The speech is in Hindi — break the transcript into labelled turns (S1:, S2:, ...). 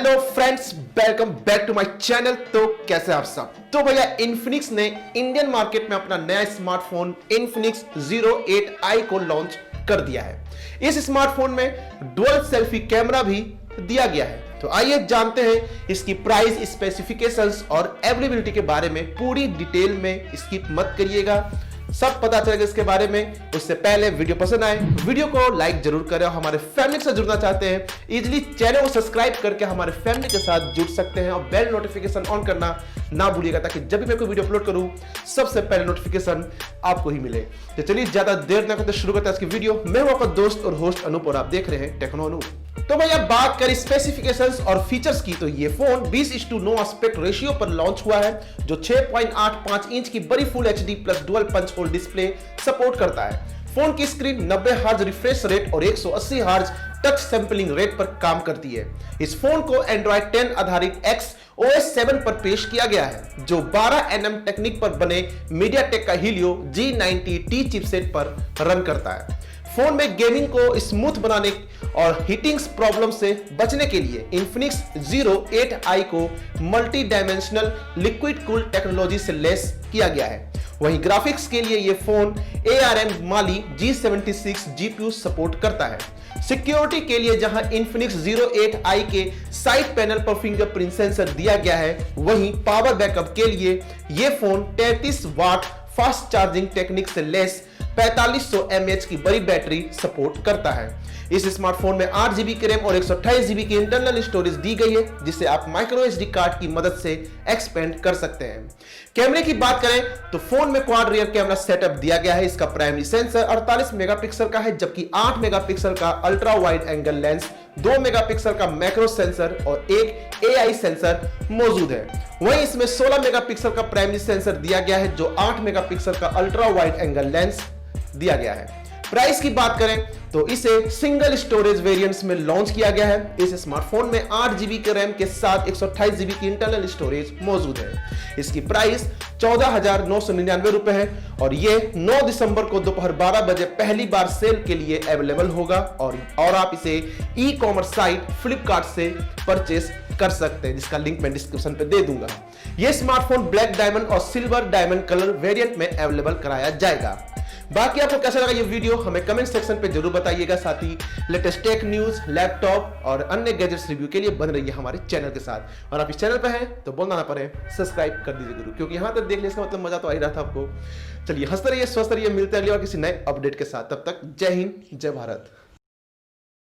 S1: Hello friends, welcome back to my channel. तो कैसे आप सब? तो भैया इन्फिनिक्स ने इंडियन मार्केट में अपना नया स्मार्टफोन इन्फिनिक्स 08i को लॉन्च कर दिया है। इस स्मार्टफोन में डुअल सेल्फी कैमरा भी दिया गया है। तो आइए जानते हैं इसकी प्राइस, स्पेसिफिकेशंस और अवेलेबिलिटी के बारे में पूरी डिटेल में। स्किप मत करिएगा, सब पता चलेगा इसके बारे में। उससे पहले वीडियो पसंद आए वीडियो को लाइक जरूर करें। हमारे फैमिली से जुड़ना चाहते हैं इजीली चैनल को सब्सक्राइब करके हमारे फैमिली के साथ जुड़ सकते हैं और बेल नोटिफिकेशन ऑन करना ना भूलिएगा, ताकि जब भी मैं कोई वीडियो अपलोड करूं सबसे पहले नोटिफिकेशन आपको ही मिले। तो चलिए ज्यादा देर न करते शुरू करते हैं इसकी वीडियो। मैं हूं आपका दोस्त और होस्ट अनूप और आप देख रहे हैं टेक्नो अनूप। तो भैया बात करें स्पेसिफिकेशंस और फीचर्स की, तो ये फोन 20:9 एस्पेक्ट रेशियो पर लॉन्च हुआ है, जो 6.85 इंच की बड़ी full HD plus dual punch hole display support करता है। फोन की स्क्रीन 90 हर्ट्ज रिफ्रेश रेट और 180 हर्ट्ज टच सैंपलिंग रेट पर काम करती है। इस फोन को एंड्रॉइड 10 आधारित XOS 7 पर पेश किया गया है, जो 12 nm टेक्निक पर बने मीडियाटेक का हीलियो G90T चिपसेट पर रन करता है। फोन में गेमिंग को स्मूथ बनाने और हीटिंग्स प्रॉब्लम से बचने के लिए Infinix 08i को multi dimensional liquid cool technology से लेस किया गया है। वहीं ग्राफिक्स के लिए यह phone ARM Mali G76 GPU support करता है। सिक्योरिटी के लिए जहां Infinix 08i के साइड पैनल पर फिंगरप्रिंट सेंसर दिया गया है, वहीं पावर बैकअप के लिए यह phone 33 watt fast charging technique से लेस 4500 mAh की बड़ी बैटरी सपोर्ट करता है। इस स्मार्टफोन में 8GB की रैम और 128GB की इंटरनल स्टोरेज दी गई है, जिसे आप माइक्रो SD कार्ड की मदद से एक्सपेंड कर सकते हैं। कैमरे की बात करें तो फोन में क्वाड रियर कैमरा सेटअप दिया गया है। इसका प्राइमरी सेंसर 48 मेगापिक्सल का है, जबकि 8 मेगापिक्सल का ultra wide angle lens, 2 megapixel का मैक्रो सेंसर और एक AI सेंसर मौजूद है। वहीं इसमें 16 मेगापिक्सल का प्राइमरी सेंसर दिया गया है, जो 8 मेगापिक्सल का अल्ट्रा वाइड एंगल लेंस दिया गया है। प्राइस की बात करें तो इसे सिंगल स्टोरेज वेरिएंट्स में लॉन्च किया गया है। इस स्मार्टफोन में 8GB के रैम के साथ 128GB की इंटरनल स्टोरेज मौजूद है। इसकी प्राइस 14,999 रुपए है और ये 9 दिसंबर को दोपहर 12 बजे पहली बार सेल के लिए अवेलेबल होगा और आप इसे ई-कॉमर्स साइट फ्लिपकार्ट से परचेस कर सकते हैं, जिसका लिंक मैं डिस्क्रिप्शन पे दे दूंगा। यह स्मार्टफोन ब्लैक डायमंड और सिल्वर डायमंड कलर वेरिएंट में अवेलेबल कराया जाएगा। बाकी आपको कैसा लगा ये वीडियो हमें कमेंट सेक्शन पे जरूर बताइएगा। साथ ही लेटेस्ट टेक न्यूज, लैपटॉप और अन्य गैजेट्स रिव्यू के लिए बन रही है हमारे चैनल के साथ। और आप इस चैनल पे हैं तो बोलना ना पड़े, सब्सक्राइब कर दीजिए जरूर, क्योंकि यहाँ तक देखने का मतलब मजा तो आ ही रहा था आपको। चलिए हंसते रहिए, स्वस्थ रहिए, मिलते हैं अगली बार किसी नए अपडेट के साथ। तब तक जय हिंद, जय भारत।